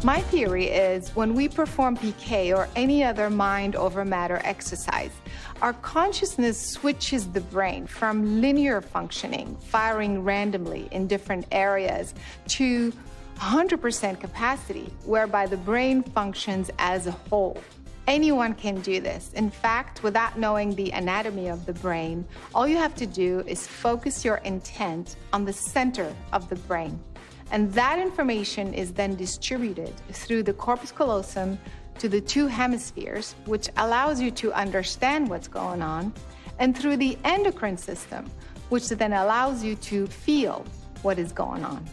My theory is when we perform PK or any other mind over matter exercise, our consciousness switches the brain from linear functioning, firing randomly in different areas, to 100% capacity, whereby the brain functions as a whole. Anyone can do this. In fact, without knowing the anatomy of the brain, all you have to do is focus your intent on the center of the brain. And that information is then distributed through the corpus callosum to the two hemispheres, which allows you to understand what's going on, and through the endocrine system, which then allows you to feel what is going on.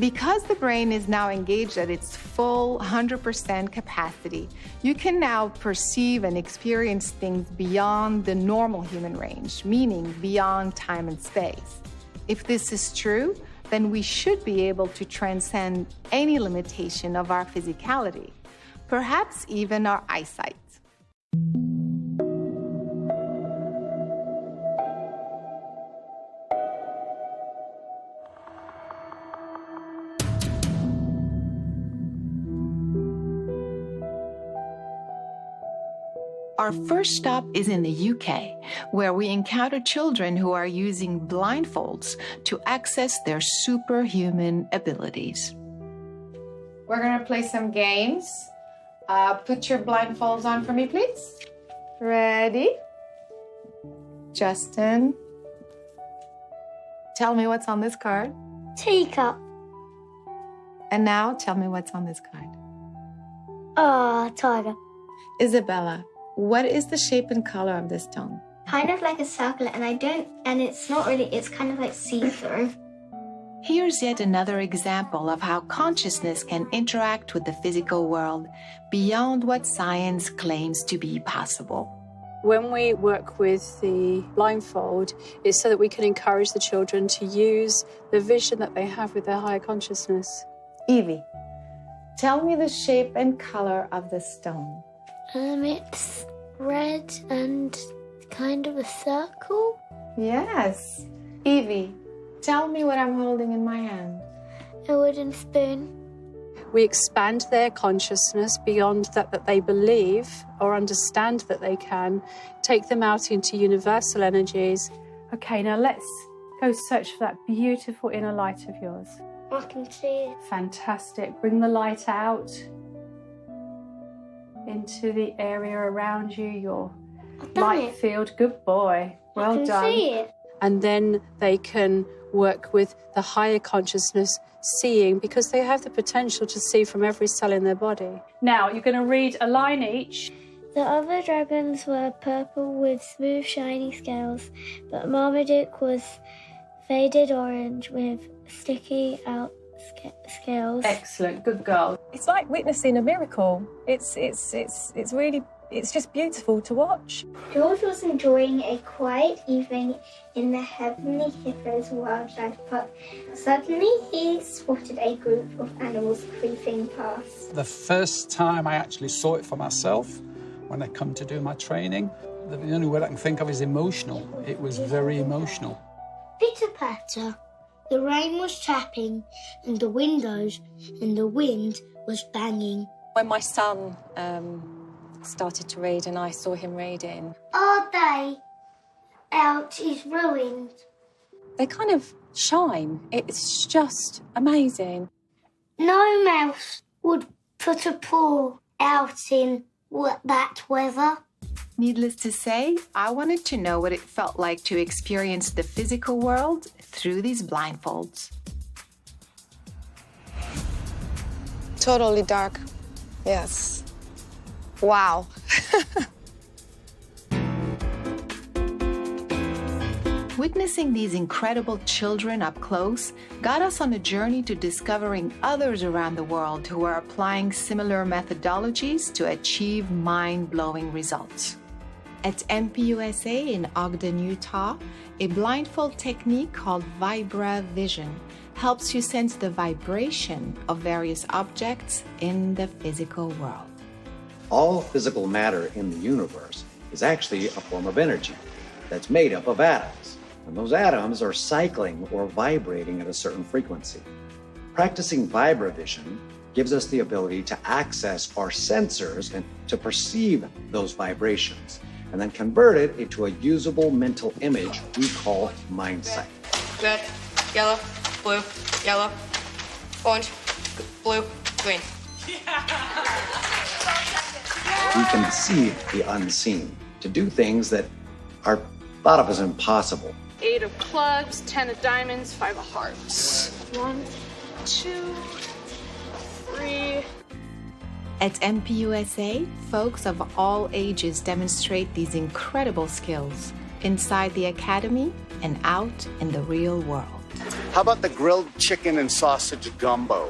Because the brain is now engaged at its full 100% capacity, you can now perceive and experience things beyond the normal human range, meaning beyond time and space. If this is true, then we should be able to transcend any limitation of our physicality, perhaps even our eyesight. Our first stop is in the UK, where we encounter children who are using blindfolds to access their superhuman abilities. We're going to play some games. Put your blindfolds on for me, please. Ready? Justin, tell me what's on this card. Teacup. And now tell me what's on this card. Tiger. Isabella, what is the shape and color of this stone? Kind of like a circle, and it's not really, it's kind of like see-through. Here's yet another example of how consciousness can interact with the physical world beyond what science claims to be possible. When we work with the blindfold, it's so that we can encourage the children to use the vision that they have with their higher consciousness. Evie, tell me the shape and color of the stone. It's red and kind of a circle. Yes. Evie, tell me what I'm holding in my hand. A wooden spoon. We expand their consciousness beyond that they believe or understand that they can, take them out into universal energies. Okay, now let's go search for that beautiful inner light of yours. I can see it. Fantastic. Bring the light out into the area around you, your light field. Good boy. Well done. I can see it. And then they can work with the higher consciousness, seeing, because they have the potential to see from every cell in their body. Now, you're going to read a line each. The other dragons were purple with smooth, shiny scales, but Marmaduke was faded orange with sticky out scales. Excellent. Good girl. It's like witnessing a miracle. It's really, it's just beautiful to watch. George was enjoying a quiet evening in the Heavenly Hippos Wildlife Park. Suddenly, he spotted a group of animals creeping past. The first time I actually saw it for myself, when I come to do my training, the only word I can think of is emotional. It was very emotional. Pitter-patter. The rain was tapping, and the windows and the wind was banging. When my son started to read and I saw him reading, Our day out is ruined. they kind of shine. It's just amazing. No mouse would put a paw out in that weather. Needless to say, I wanted to know what it felt like to experience the physical world through these blindfolds. Totally dark. Yes. Wow. Witnessing these incredible children up close got us on a journey to discovering others around the world who are applying similar methodologies to achieve mind-blowing results. At MPUSA in Ogden, Utah, a blindfold technique called Vibra Vision helps you sense the vibration of various objects in the physical world. All physical matter in the universe is actually a form of energy that's made up of atoms, and those atoms are cycling or vibrating at a certain frequency. Practicing Vibra Vision gives us the ability to access our sensors and to perceive those vibrations, and then convert it into a usable mental image we call mind sight. Red, yellow, blue, yellow, orange, blue, green. We can see the unseen, to do things that are thought of as impossible. 8 of clubs, 10 of diamonds, 5 of hearts. 1, 2, 3. At MPUSA, folks of all ages demonstrate these incredible skills inside the academy and out in the real world. How about the grilled chicken and sausage gumbo?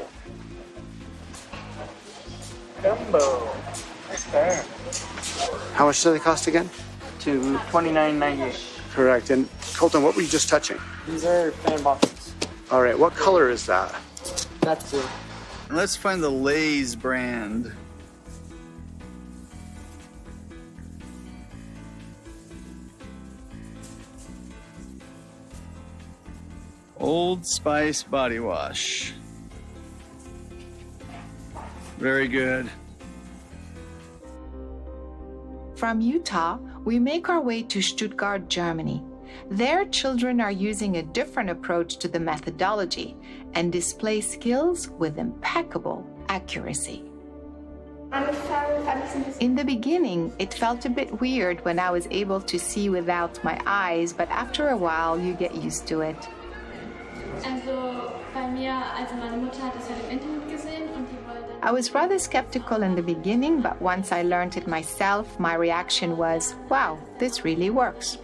Gumbo. Nice there. How much do they cost again? To $29.98. Correct. And Colton, what were you just touching? These are fan boxes. All right, what color is that? That's blue. And let's find the Lay's brand. Old Spice body wash. Very good. From Utah, we make our way to Stuttgart, Germany. There, children are using a different approach to the methodology and display skills with impeccable accuracy. In the beginning, it felt a bit weird when I was able to see without my eyes, but after a while, you get used to it. I was rather skeptical in the beginning, but once I learned it myself, my reaction was, wow, this really works.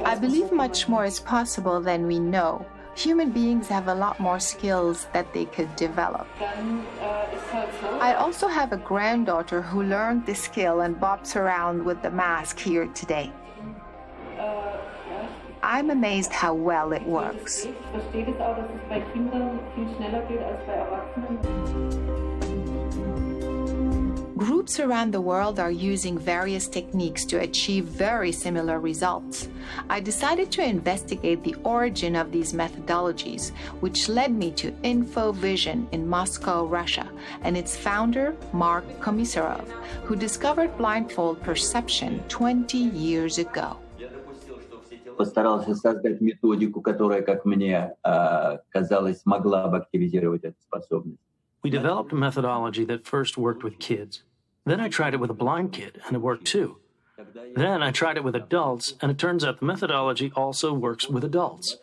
I believe much more is possible than we know. Human beings have a lot more skills that they could develop. I also have a granddaughter who learned this skill and bops around with the mask here today. I'm amazed how well it works. Groups around the world are using various techniques to achieve very similar results. I decided to investigate the origin of these methodologies, which led me to InfoVision in Moscow, Russia, and its founder, Mark Komisarov, who discovered blindfold perception 20 years ago. Постарался создать методику, которая, как мне казалось, могла бы активизировать эту способность. We developed a methodology that first worked with kids. Then I tried it with a blind kid, and it worked too. Then I tried it with adults, and it turns out the methodology also works with adults.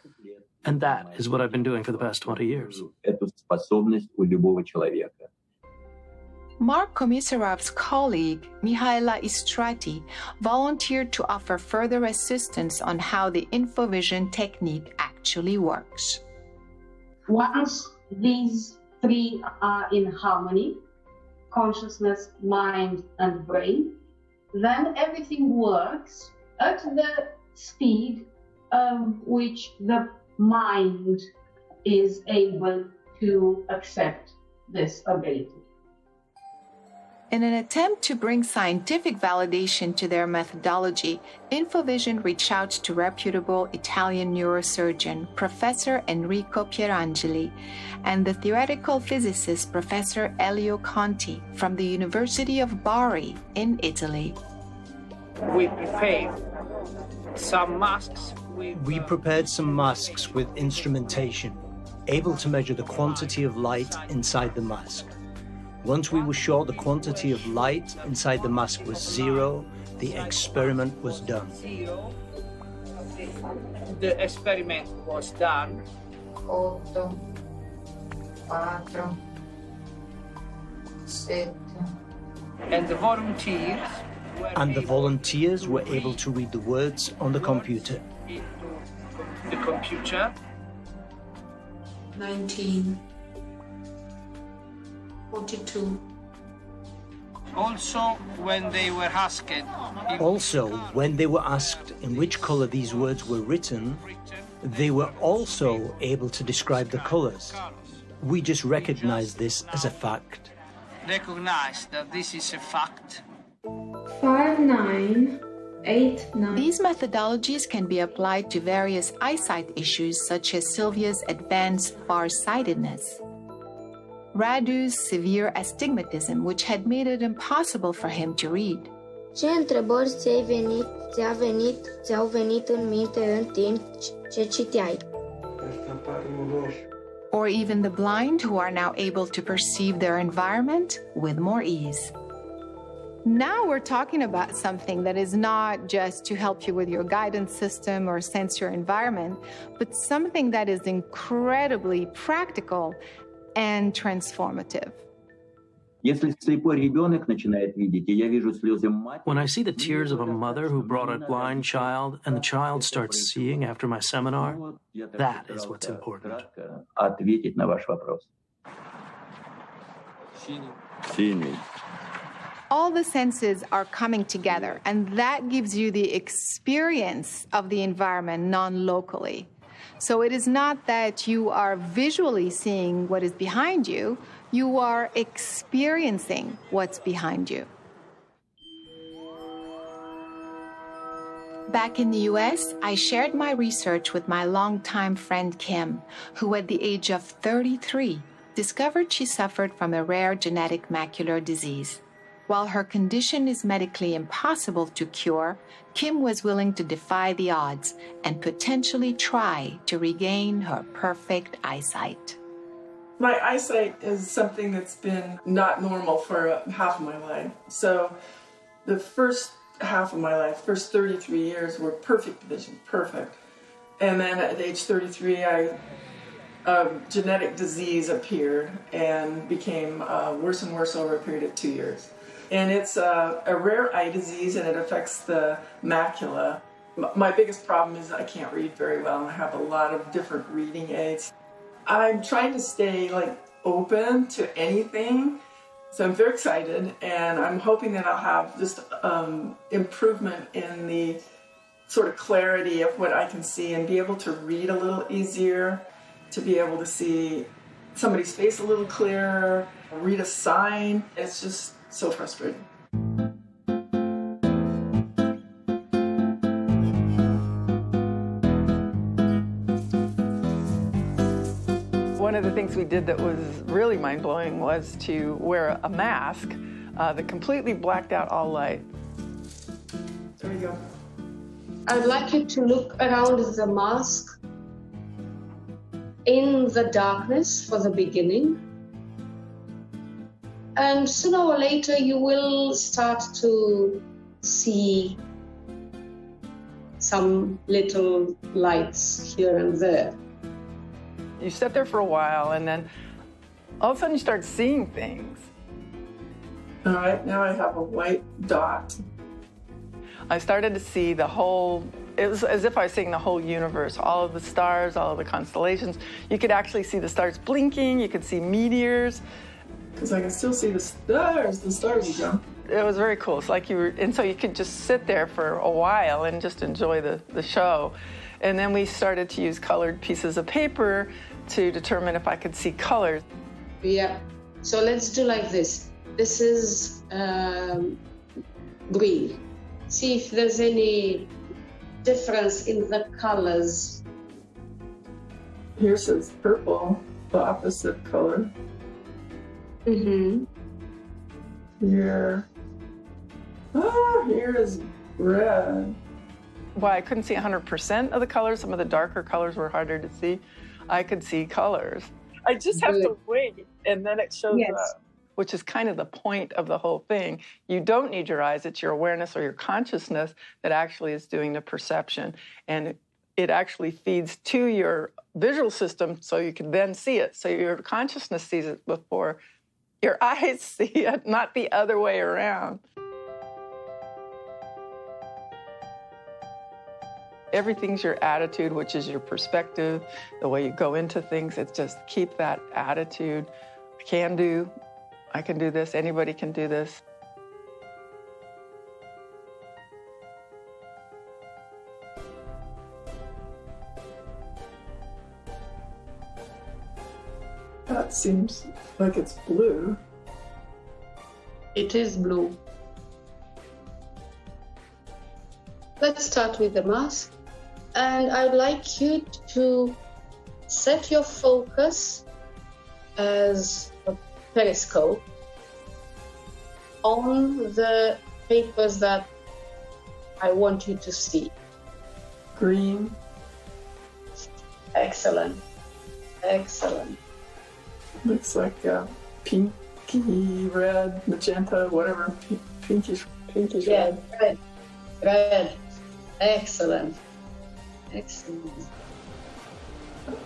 And that is what I've been doing for the past 20 years. Эту способность у любого человека. Mark Komisarov's colleague, Mihaela Istrati, volunteered to offer further assistance on how the InfoVision technique actually works. Once these three are in harmony, consciousness, mind, and brain, then everything works at the speed which the mind is able to accept this ability. In an attempt to bring scientific validation to their methodology, InfoVision reached out to reputable Italian neurosurgeon Professor Enrico Pierangeli and the theoretical physicist Professor Elio Conti from the University of Bari in Italy. We prepared some masks. We prepared some masks with instrumentation, able to measure the quantity of light inside the mask. Once we were sure the quantity of light inside the mask was 0, the experiment was done. The experiment was done. 8, 4, 7. And the volunteers were able to read the words on the computer. The computer. 19. 42. Also, when they were asked in which color these words were written, they were also able to describe the colors. We just recognize this as a fact. Recognize that this is a fact. 5, 9, 8, 9. These methodologies can be applied to various eyesight issues such as Sylvia's advanced farsightedness, Radu's severe astigmatism, which had made it impossible for him to read. Ce întrebări ți-au venit în minte în timp ce citeai? Or even the blind who are now able to perceive their environment with more ease. Now we're talking about something that is not just to help you with your guidance system or sense your environment, but something that is incredibly practical and transformative. Если слепой ребенок начинает видеть, и я вижу слезы матери... When I see the tears of a mother who brought a blind child and the child starts seeing after my seminar, that is what's important. Ответить на ваш вопрос. Синий. All the senses are coming together, and that gives you the experience of the environment non-locally. So it is not that you are visually seeing what is behind you, you are experiencing what's behind you. Back in the US, I shared my research with my longtime friend Kim, who at the age of 33 discovered she suffered from a rare genetic macular disease. While her condition is medically impossible to cure, Kim was willing to defy the odds and potentially try to regain her perfect eyesight. My eyesight is something that's been not normal for half of my life. So the first half of my life, first 33 years, were perfect vision, perfect. And then at age 33, a genetic disease appeared and became worse and worse over a period of 2 years. And it's a rare eye disease, and it affects the macula. My biggest problem is I can't read very well, and I have a lot of different reading aids. I'm trying to stay open to anything, so I'm very excited, and I'm hoping that I'll have just improvement in the sort of clarity of what I can see and be able to read a little easier, to be able to see somebody's face a little clearer, read a sign. It's just so frustrating. One of the things we did that was really mind-blowing was to wear a mask that completely blacked out all light. There you go. I'd like you to look around the mask in the darkness for the beginning. And sooner or later, you will start to see some little lights here and there. You sit there for a while, and then all of a sudden you start seeing things. All right, now I have a white dot. I started to see the whole, it was as if I was seeing the whole universe, all of the stars, all of the constellations. You could actually see the stars blinking, you could see meteors. Because I can still see the stars jump. It was very cool. It's like you were, and so you could just sit there for a while and just enjoy the show. And then we started to use colored pieces of paper to determine if I could see colors. Yeah, so let's do like this. This is green. See if there's any difference in the colors. Here says purple, the opposite color. Mm-hmm. Here is red. Well, I couldn't see 100% of the colors. Some of the darker colors were harder to see. I could see colors. I just have to wait, and then it shows up, which is kind of the point of the whole thing. You don't need your eyes. It's your awareness or your consciousness that actually is doing the perception. And it actually feeds to your visual system so you can then see it. So your consciousness sees it before your eyes see it, not the other way around. Everything's your attitude, which is your perspective, the way you go into things. It's just keep that attitude. I can do this, anybody can do this. That seems like it's blue. It is blue. Let's start with the mask. And I'd like you to set your focus as a periscope on the papers that I want you to see. Green. Excellent. Excellent. Looks like pinky, red, magenta, whatever. Pinkish Yeah, red. Red. Excellent. Excellent.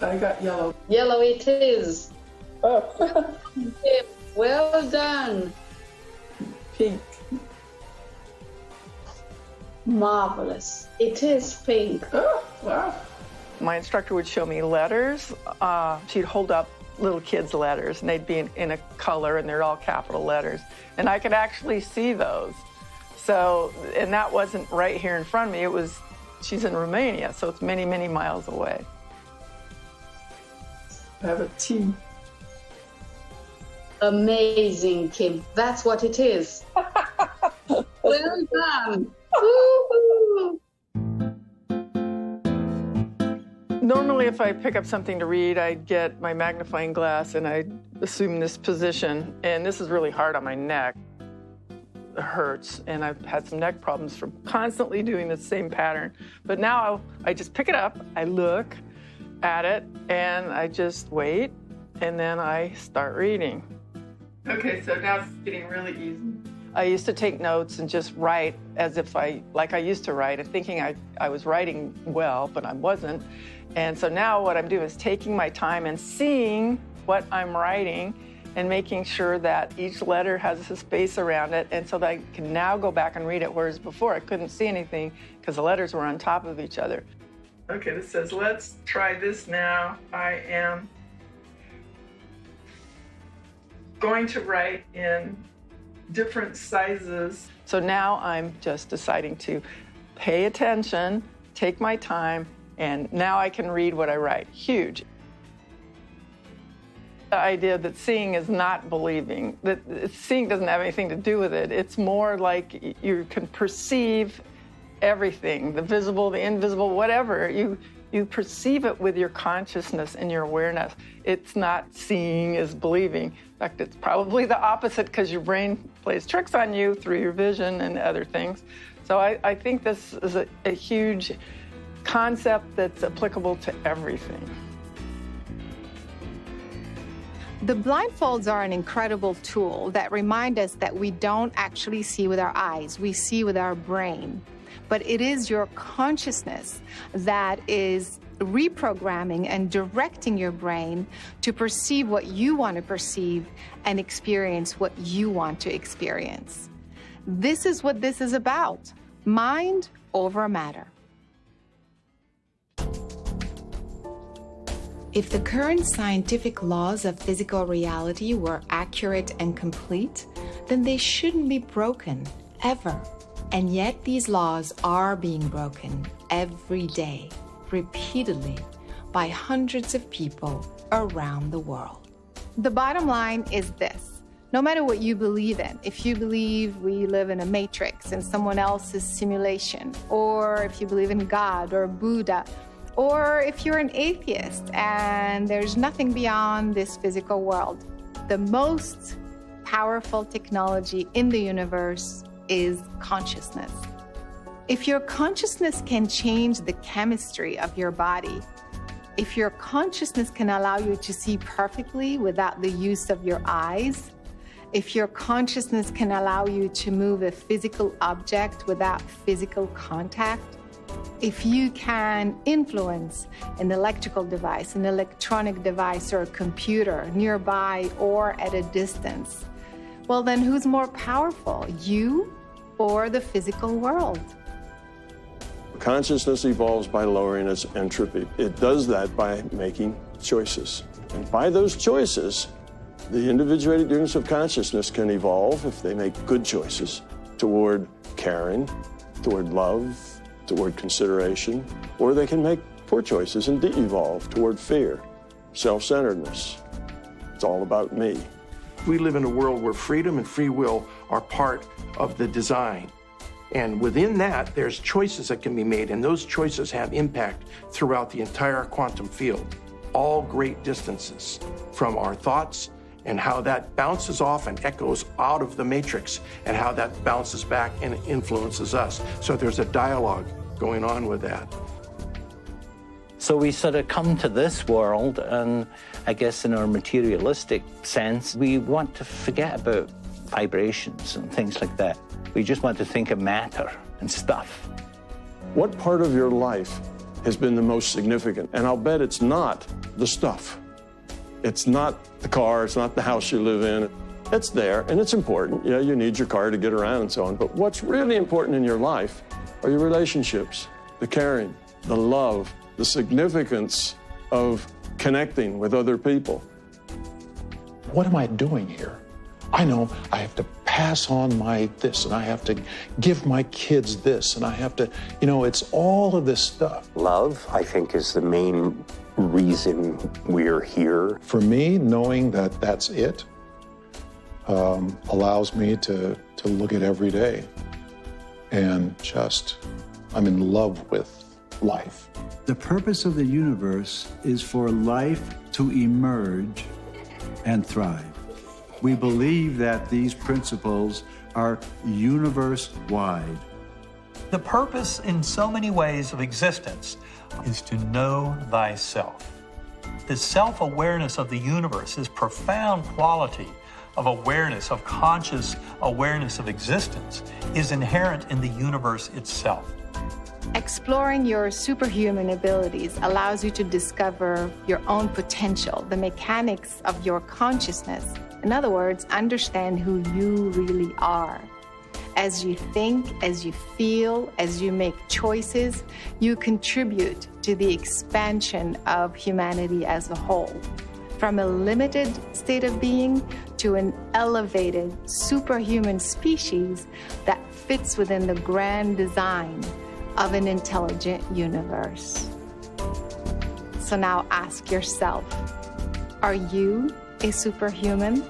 I got yellow. Yellow it is. Oh. Well done. Pink. Marvelous. It is pink. Oh, wow. My instructor would show me letters. She'd hold up little kids' letters, and they'd be in a color, and they're all capital letters. And I could actually see those. So, and that wasn't right here in front of me. She's in Romania, so it's many, many miles away. I have a T. Amazing, Kim. That's what it is. Well done. Woo-hoo. Normally, if I pick up something to read, I'd get my magnifying glass and I'd assume this position. And this is really hard on my neck. It hurts, and I've had some neck problems from constantly doing the same pattern. But now I just pick it up, I look at it, and I just wait, and then I start reading. Okay, so now it's getting really easy. I used to take notes and just write as if like I used to write, and thinking I was writing well, but I wasn't. And so now what I'm doing is taking my time and seeing what I'm writing and making sure that each letter has a space around it, and so that I can now go back and read it, whereas before I couldn't see anything because the letters were on top of each other. Okay, this says, let's try this now. I am going to write in different sizes. So now I'm just deciding to pay attention, take my time, and now I can read what I write. Huge. The idea that seeing is not believing, that seeing doesn't have anything to do with it. It's more like you can perceive everything, the visible, the invisible, whatever. You perceive it with your consciousness and your awareness. It's not seeing is believing. In fact, it's probably the opposite because your brain plays tricks on you through your vision and other things. So I think this is a huge concept that's applicable to everything. The blindfolds are an incredible tool that remind us that we don't actually see with our eyes, we see with our brain. But it is your consciousness that is reprogramming and directing your brain to perceive what you want to perceive and experience what you want to experience. This is what this is about, mind over matter. If the current scientific laws of physical reality were accurate and complete, then they shouldn't be broken, ever. And yet these laws are being broken every day, repeatedly, by hundreds of people around the world. The bottom line is this. No matter what you believe in, if you believe we live in a matrix in someone else's simulation, or if you believe in God or Buddha, or if you're an atheist and there's nothing beyond this physical world, the most powerful technology in the universe is consciousness. If your consciousness can change the chemistry of your body, if your consciousness can allow you to see perfectly without the use of your eyes, if your consciousness can allow you to move a physical object without physical contact, if you can influence an electrical device, an electronic device, or a computer nearby or at a distance, well, then who's more powerful, you or the physical world? Consciousness evolves by lowering its entropy. It does that by making choices. And by those choices, the individuated units of consciousness can evolve, if they make good choices, toward caring, toward love, toward consideration, or they can make poor choices and de-evolve toward fear, self-centeredness. It's all about me. We live in a world where freedom and free will are part of the design. And within that, there's choices that can be made, and those choices have impact throughout the entire quantum field, all great distances from our thoughts and how that bounces off and echoes out of the matrix and how that bounces back and influences us. So there's a dialogue going on with that. So we sort of come to this world, and I guess in our materialistic sense, we want to forget about vibrations and things like that. We just want to think of matter and stuff. What part of your life has been the most significant? And I'll bet it's not the stuff. It's not the car, it's not the house you live in. It's there, and it's important. Yeah, you need your car to get around and so on. But what's really important in your life are your relationships, the caring, the love, the significance of connecting with other people. What am I doing here? I know I have to pass on my this, and I have to give my kids this, and I have to, it's all of this stuff. Love, I think, is the main reason we're here. For me, knowing that that's it allows me to look at every day and I'm in love with life. The purpose of the universe is for life to emerge and thrive. We believe that these principles are universe-wide. The purpose in so many ways of existence is to know thyself. The self-awareness of the universe, this profound quality of awareness, of conscious awareness of existence, is inherent in the universe itself. Exploring your superhuman abilities allows you to discover your own potential, the mechanics of your consciousness. In other words, understand who you really are. As you think, as you feel, as you make choices, you contribute to the expansion of humanity as a whole. From a limited state of being to an elevated superhuman species that fits within the grand design of an intelligent universe. So now ask yourself, are you a superhuman?